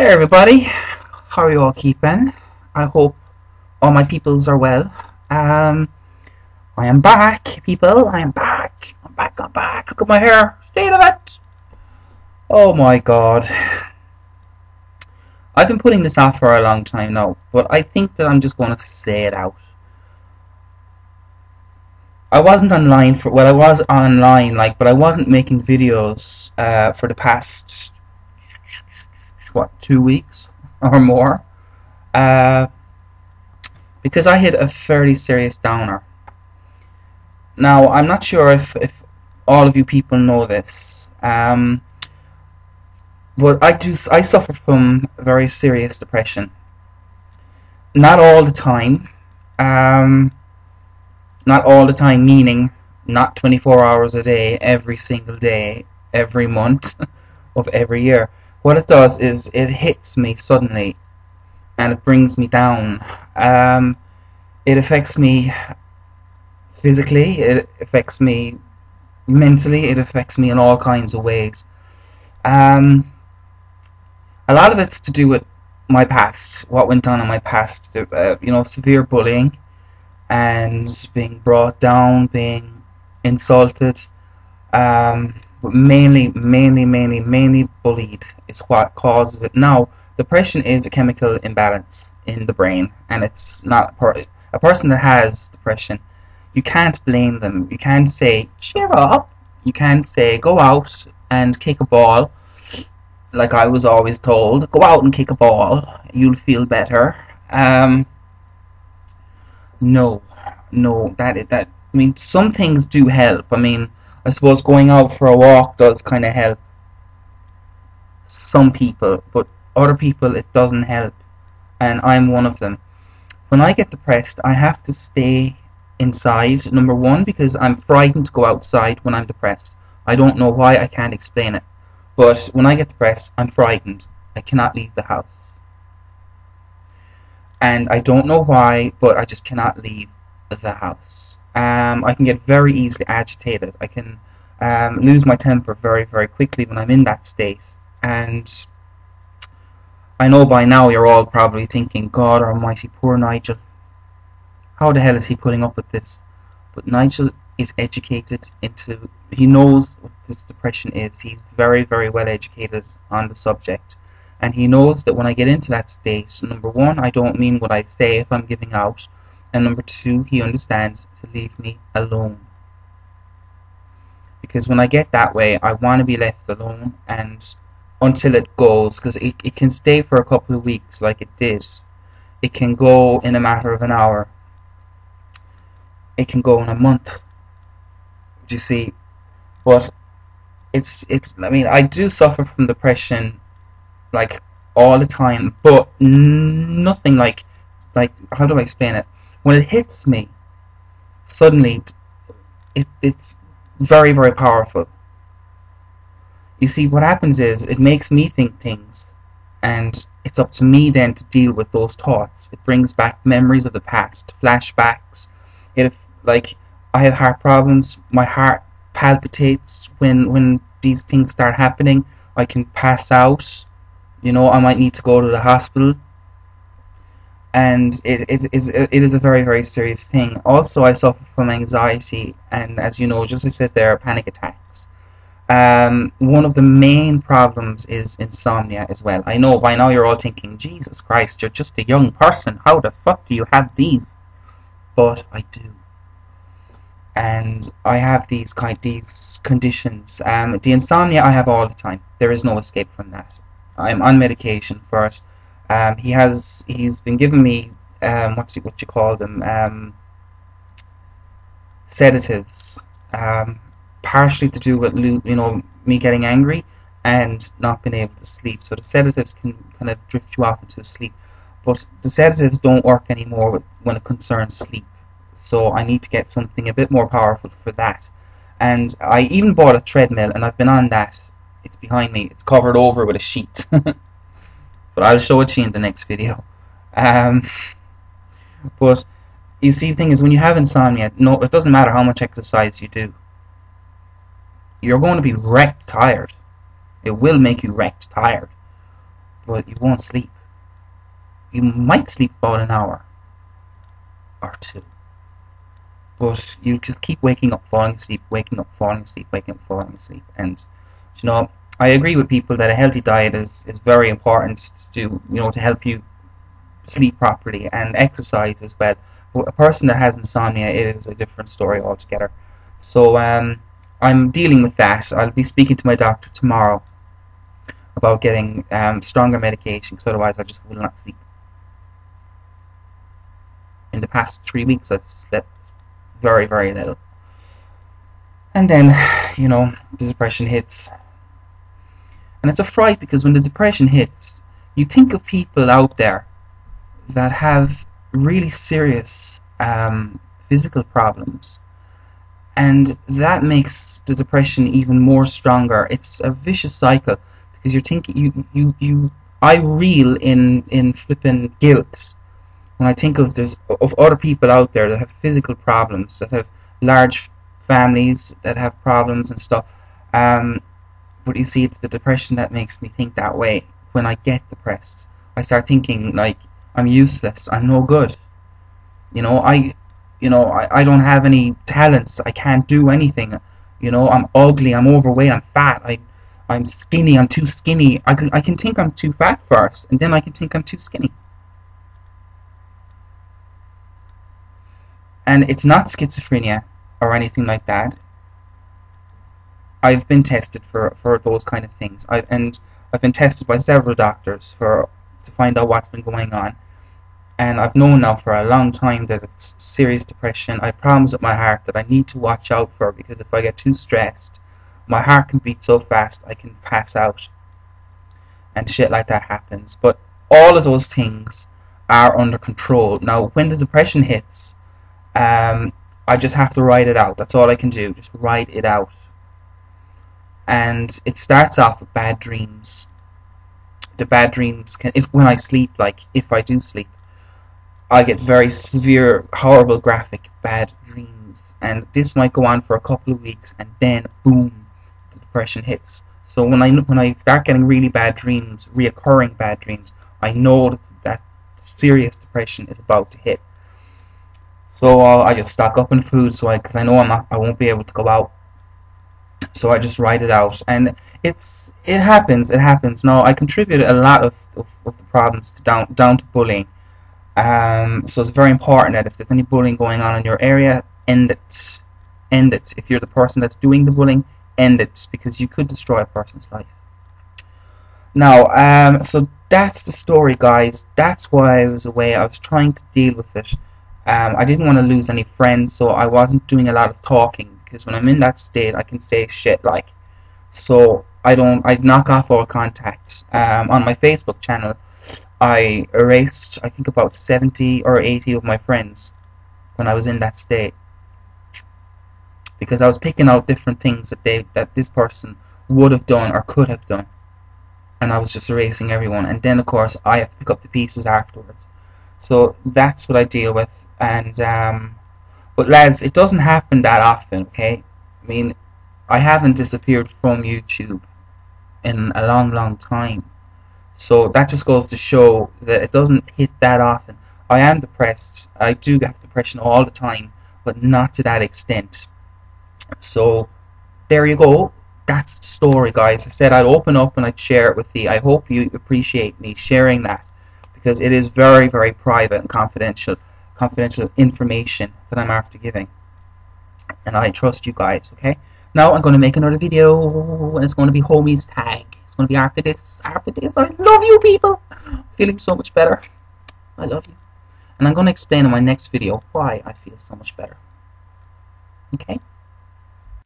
Hey everybody, how are you all keeping? I hope all my peoples are well. Um, I am back, people. I am back. I'm back. Look at my hair. State of it. Oh my god. I've been putting this off for a long time now, but I think that I'm just going to say it out. I wasn't online for, well, I was online, like, but I wasn't making videos for the past, what, 2 weeks or more. Uh, because I hit a fairly serious downer. Now, I'm not sure if all of you people know this, but I suffer from very serious depression. Not all the time, um, not all the time meaning not 24 hours a day, every single day, every month of every year. What it does is it hits me suddenly and it brings me down. It affects me physically, it affects me mentally, it affects me in all kinds of ways. Um, a lot of it's to do with my past, what went on in my past, severe bullying and being brought down, being insulted, but mainly bullied is what causes it. Now, depression is a chemical imbalance in the brain, and it's not a person that has depression. You can't blame them. You can't say, cheer up. You can't say, go out and kick a ball. Like I was always told, go out and kick a ball. You'll feel better. No, no, I mean, some things do help. I mean, I suppose going out for a walk does kind of help some people, but other people it doesn't help. And I'm one of them. When I get depressed, I have to stay inside, number one, because I'm frightened to go outside when I'm depressed. I don't know why, I can't explain it. But when I get depressed, I'm frightened. I cannot leave the house. And I don't know why, but I just cannot leave the house. I can get very easily agitated. I can lose my temper very, very quickly when I'm in that state. And I know by now you're all probably thinking, God almighty, poor Nigel. How the hell is he putting up with this? But Nigel is educated into, he knows what this depression is. He's very, very well educated on the subject. And he knows that when I get into that state, number one, I don't mean what I say if I'm giving out. And number two, he understands to leave me alone. Because when I get that way, I want to be left alone and until it goes, because it can stay for a couple of weeks like it did. It can go in a matter of an hour. It can go in a month. Do you see? But I mean, I do suffer from depression like all the time, but nothing like how do I explain it? When it hits me, suddenly it's very, very powerful. You see, what happens is it makes me think things, and it's up to me then to deal with those thoughts. It brings back memories of the past, flashbacks. Like, I have heart problems, my heart palpitates when these things start happening. I can pass out, I might need to go to the hospital, and it is a very, very serious thing. Also, I suffer from anxiety, and as you know, just as I said, there are panic attacks. One of the main problems is insomnia as well. I know by now you're all thinking, Jesus Christ, you're just a young person, how the fuck do you have these? But I do. And I have these conditions. The insomnia I have all the time. There is no escape from that. I'm on medication for it. He's been giving me what you call them, sedatives. Partially to do with me getting angry and not being able to sleep. So the sedatives can kind of drift you off into sleep, but the sedatives don't work anymore when it concerns sleep. So I need to get something a bit more powerful for that. And I even bought a treadmill, and I've been on that. It's behind me. It's covered over with a sheet. But I'll show it to you in the next video. But you see, the thing is, when you have insomnia, no, it doesn't matter how much exercise you do. You're going to be wrecked tired. It will make you wrecked tired. but you won't sleep. You might sleep about an hour or two, but you just keep waking up, falling asleep, waking up, falling asleep, waking up, falling asleep. And you know, I agree with people that a healthy diet is very important to do, to help you sleep properly, and exercise as well. But a person that has insomnia, it is a different story altogether. So I'm dealing with that. I'll be speaking to my doctor tomorrow about getting stronger medication, because otherwise I just will not sleep. In the past 3 weeks I've slept very, very little. And then, the depression hits. And it's a fright, because when the depression hits, you think of people out there that have really serious physical problems, and that makes the depression even more stronger. It's a vicious cycle, because you're thinking, I reel in flipping guilt when I think of other people out there that have physical problems, that have large families, that have problems and stuff. But you see, it's the depression that makes me think that way. When I get depressed, I start thinking like, I'm useless, I'm no good. I don't have any talents, I can't do anything. I'm ugly, I'm overweight, I'm fat, I'm skinny, I'm too skinny. I can think I'm too fat first, and then I can think I'm too skinny. And it's not schizophrenia or anything like that. I've been tested for those kind of things. I've been tested by several doctors to find out what's been going on. And I've known now for a long time that it's serious depression. I have problems with my heart that I need to watch out for, because if I get too stressed, my heart can beat so fast I can pass out. And shit like that happens. But all of those things are under control. Now, when the depression hits, I just have to write it out. That's all I can do. Just write it out. And it starts off with bad dreams. The bad dreams when I sleep, like if I do sleep, I get very severe, horrible, graphic bad dreams, and this might go on for a couple of weeks, and then boom, the depression hits. So when I start getting really bad dreams, reoccurring bad dreams, I know that serious depression is about to hit. So I just stock up on food, because I know I won't be able to go out. So I just write it out, and it happens. It happens. Now, I contribute a lot of the problems down to bullying. So it's very important that if there's any bullying going on in your area, end it. End it. If you're the person that's doing the bullying, end it, because you could destroy a person's life. Now, so that's the story, guys. That's why I was away. I was trying to deal with it. I didn't want to lose any friends, so I wasn't doing a lot of talking, because when I'm in that state, I can say shit like. So I knock off all contact. On my Facebook channel, I erased, I think, about 70 or 80 of my friends when I was in that state, because I was picking out different things that this person would have done or could have done, and I was just erasing everyone. And then, of course, I have to pick up the pieces afterwards. So that's what I deal with. And but lads, it doesn't happen that often, okay? I mean, I haven't disappeared from YouTube in a long time. So that just goes to show that it doesn't hit that often. I am depressed. I do have depression all the time, but not to that extent. So there you go. That's the story, guys. I said I'd open up and I'd share it with you. I hope you appreciate me sharing that, because it is very, very private and confidential information that I'm after giving, and I trust you guys. Okay, now I'm going to make another video, and it's going to be homies tag. It's going to be after this. I love you people. Feeling so much better. I love you, and I'm going to explain in my next video why I feel so much better. Okay.